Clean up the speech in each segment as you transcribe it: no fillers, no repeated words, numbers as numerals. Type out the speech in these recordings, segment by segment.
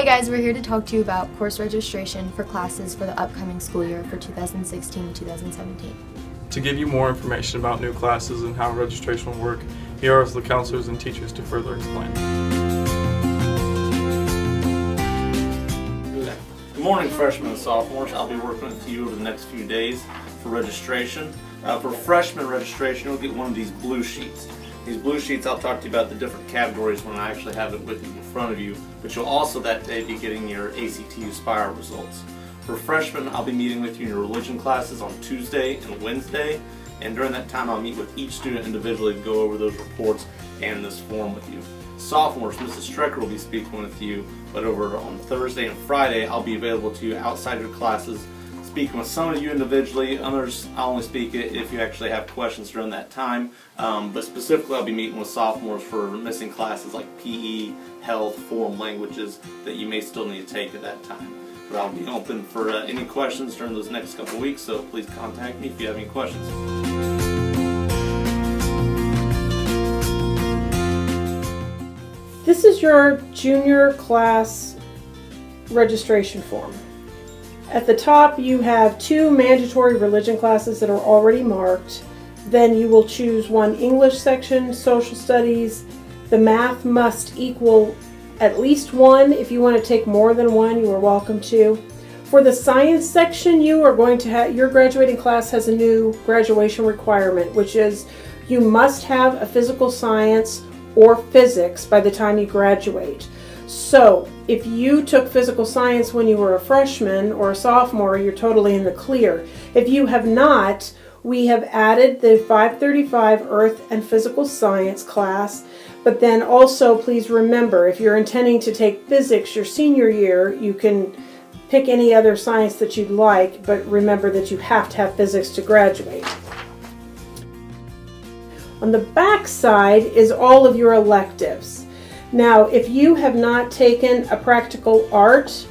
Hey guys, we're here to talk to you about course registration for classes for the upcoming school year for 2016-2017. To give you more information about new classes and how registration will work, here are the counselors and teachers to further explain. Good morning, freshmen and sophomores. I'll be working with you over the next few days for registration. For freshman registration, you'll get one of these blue sheets. These blue sheets, I'll talk to you about the different categories when I actually have it with you in front of you, but you'll also that day be getting your ACT Aspire results. For freshmen, I'll be meeting with you in your religion classes on Tuesday and Wednesday, and during that time I'll meet with each student individually to go over those reports and this form with you. Sophomores, Mrs. Strecker will be speaking with you, but over on Thursday and Friday I'll be available to you outside your classes, speaking with some of you individually. Others, I'll only speak if you actually have questions during that time. But specifically, I'll be meeting with sophomores for missing classes like PE, health, foreign languages that you may still need to take at that time. But I'll be open for any questions during those next couple weeks, so please contact me if you have any questions. This is your junior class registration form. At the top you have 2 mandatory religion classes that are already marked. Then you will choose one English section, social studies. The math must equal at least 1. If you want to take more than 1, you are welcome to. For the science section, you are going to have, your graduating class has a new graduation requirement, which is you must have a physical science or physics by the time you graduate. So if you took physical science when you were a freshman or a sophomore, you're totally in the clear. If you have not, we have added the 535 Earth and Physical Science class. But then also please remember, if you're intending to take physics your senior year, you can pick any other science that you'd like, but remember that you have to have physics to graduate. On the back side is all of your electives. Now, if you have not taken a practical art,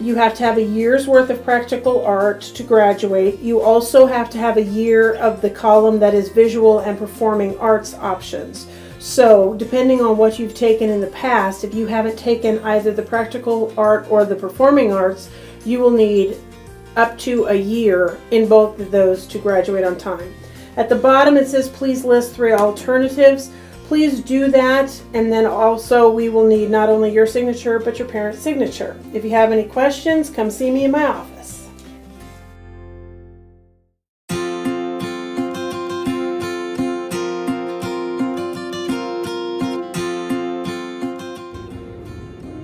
you have to have a year's worth of practical art to graduate. You also have to have a year of the column that is visual and performing arts options. So, depending on what you've taken in the past, if you haven't taken either the practical art or the performing arts, you will need up to a year in both of those to graduate on time. At the bottom it says please list 3 alternatives. Please do that, and then also we will need not only your signature but your parent's signature. If you have any questions, come see me in my office.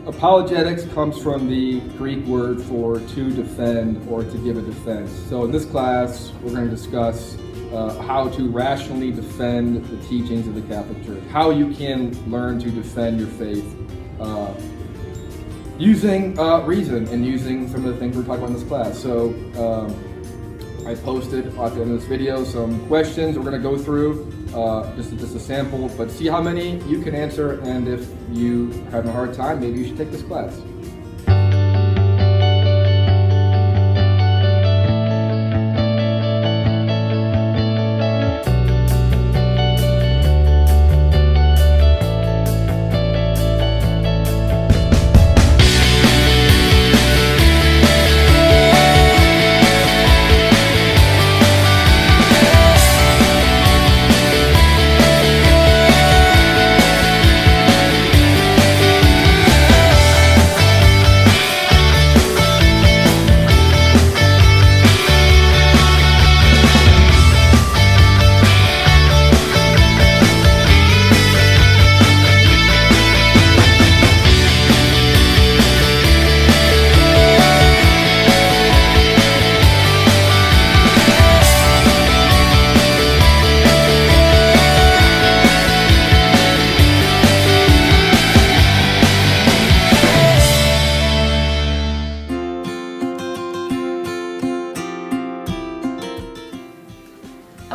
Apologetics comes from the Greek word for to defend or to give a defense. So in this class, we're going to discuss how to rationally defend the teachings of the Catholic Church, how you can learn to defend your faith using reason and using some of the things we're talking about in this class. So I posted at the end of this video some questions we're going to go through, just a sample, but see how many you can answer, and if you have a hard time, maybe you should take this class.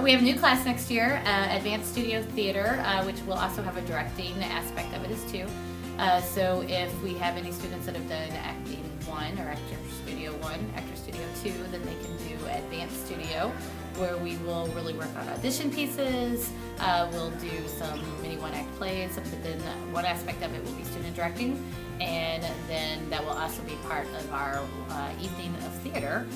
We have a new class next year, Advanced Studio Theater, which will also have a directing aspect of it as too. So if we have any students that have done Acting 1 or Actor Studio 1, Actor Studio 2, then they can do Advanced Studio, where we will really work on audition pieces. We'll do some mini one-act plays, but then one aspect of it will be student directing, and then that will also be part of our evening of theater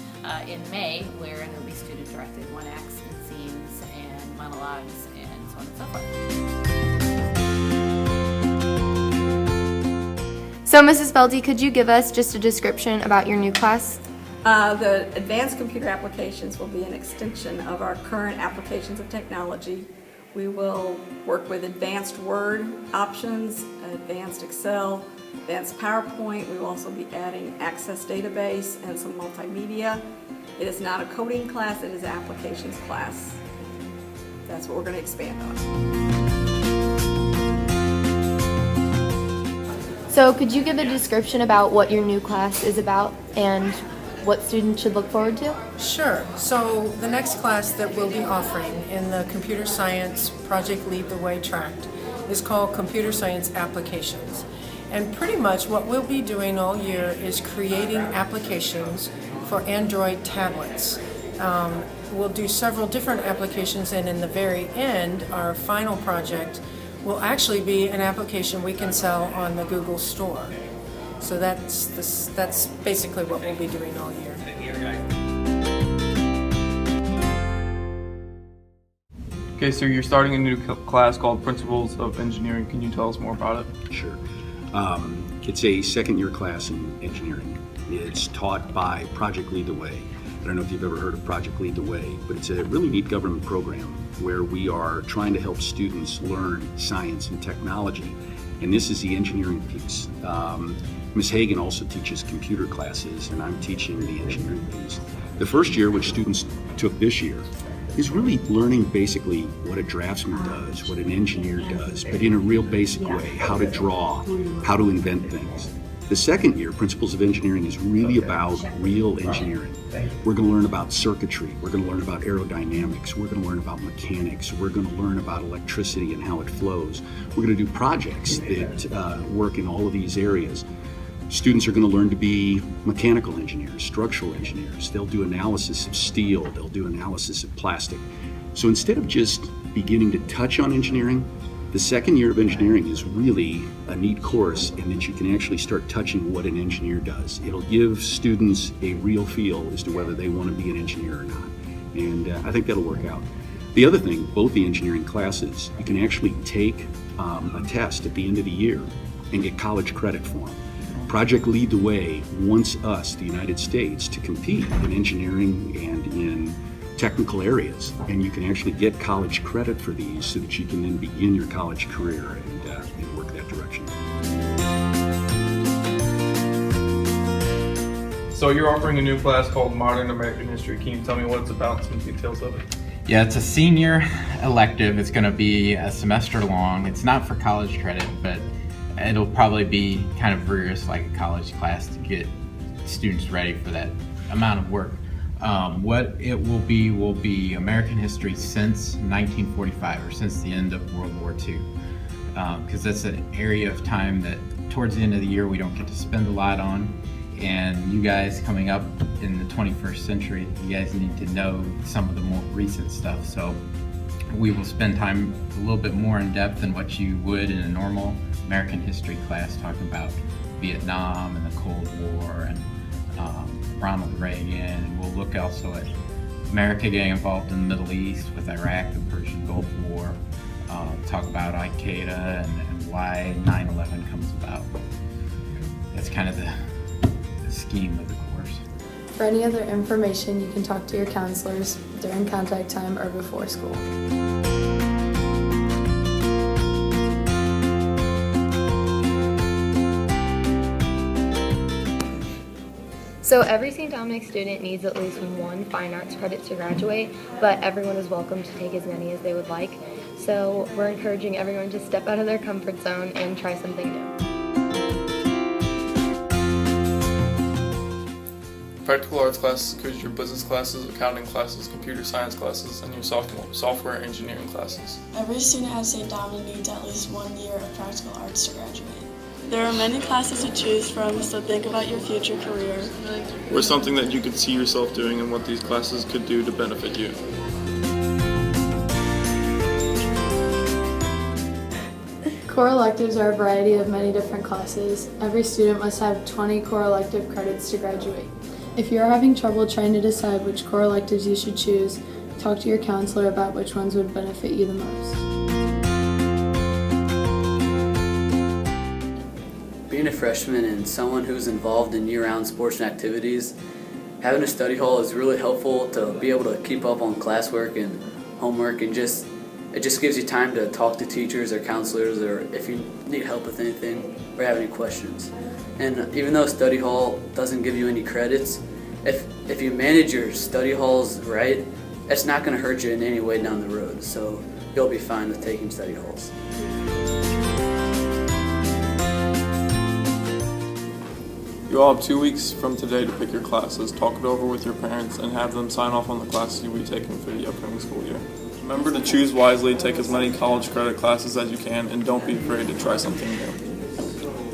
in May, where there will be student-directed one-acts and scenes and monologues and so on and so forth. So, Mrs. Feldy, could you give us just a description about your new class? The advanced computer applications will be an extension of our current applications of technology. We will work with advanced Word options, advanced Excel, advanced PowerPoint. We will also be adding Access Database and some multimedia. It is not a coding class, it is an applications class. That's what we're going to expand on. So, could you give a description about what your new class is about and what students should look forward to? Sure. So the next class that we'll be offering in the Computer Science Project Lead the Way track is called Computer Science Applications. And pretty much what we'll be doing all year is creating applications for Android tablets. We'll do several different applications, and in the very end, our final project will actually be an application we can sell on the Google Store. So that's basically what we'll be doing all year. Okay, so you're starting a new class called Principles of Engineering. Can you tell us more about it? Sure. It's a second-year class in engineering. It's taught by Project Lead the Way. I don't know if you've ever heard of Project Lead the Way, but it's a really neat government program where we are trying to help students learn science and technology. And this is the engineering piece. Ms. Hagan also teaches computer classes, and I'm teaching the engineering piece. The first year, which students took this year, is really learning basically what a draftsman does, what an engineer does, but in a real basic way, how to draw, how to invent things. The second year, Principles of Engineering, is really about real engineering. We're going to learn about circuitry, we're going to learn about aerodynamics, we're going to learn about mechanics, we're going to learn about electricity and how it flows. We're going to do projects that work in all of these areas. Students are going to learn to be mechanical engineers, structural engineers. They'll do analysis of steel, they'll do analysis of plastic. So instead of just beginning to touch on engineering, the second year of engineering is really a neat course in that you can actually start touching what an engineer does. It'll give students a real feel as to whether they want to be an engineer or not. And I think that'll work out. The other thing, both the engineering classes, you can actually take a test at the end of the year and get college credit for them. Project Lead the Way wants us, the United States, to compete in engineering and in technical areas, and you can actually get college credit for these so that you can then begin your college career and work that direction. So you're offering a new class called Modern American History. Can you tell me what it's about, some details of it? Yeah, it's a senior elective. It's going to be a semester long. It's not for college credit, but it'll probably be kind of rigorous like a college class to get students ready for that amount of work. What it will be American history since 1945 or since the end of World War II, because that's an area of time that towards the end of the year we don't get to spend a lot on, and you guys coming up in the 21st century, you guys need to know some of the more recent stuff. So we will spend time a little bit more in depth than what you would in a normal American history class, talking about Vietnam and the Cold War and Ronald Reagan, and we'll look also at America getting involved in the Middle East with Iraq, the Persian Gulf War, talk about Al-Qaeda and why 9/11 comes about. That's kind of the scheme of the course. For any other information, you can talk to your counselors during contact time or before school. So every St. Dominic student needs at least one fine arts credit to graduate, but everyone is welcome to take as many as they would like. So we're encouraging everyone to step out of their comfort zone and try something new. Practical arts classes include your business classes, accounting classes, computer science classes, and your software engineering classes. Every student at St. Dominic needs at least 1 year of practical arts to graduate. There are many classes to choose from, so think about your future career. Or something that you could see yourself doing and what these classes could do to benefit you. Core electives are a variety of many different classes. Every student must have 20 core elective credits to graduate. If you are having trouble trying to decide which core electives you should choose, talk to your counselor about which ones would benefit you the most. Being a freshman and someone who's involved in year-round sports and activities, having a study hall is really helpful to be able to keep up on classwork and homework, and it just gives you time to talk to teachers or counselors, or if you need help with anything or have any questions. And even though study hall doesn't give you any credits, if you manage your study halls right, it's not going to hurt you in any way down the road. So you'll be fine with taking study halls. You all have 2 weeks from today to pick your classes, talk it over with your parents, and have them sign off on the classes you'll be taking for the upcoming school year. Remember to choose wisely, take as many college credit classes as you can, and don't be afraid to try something new.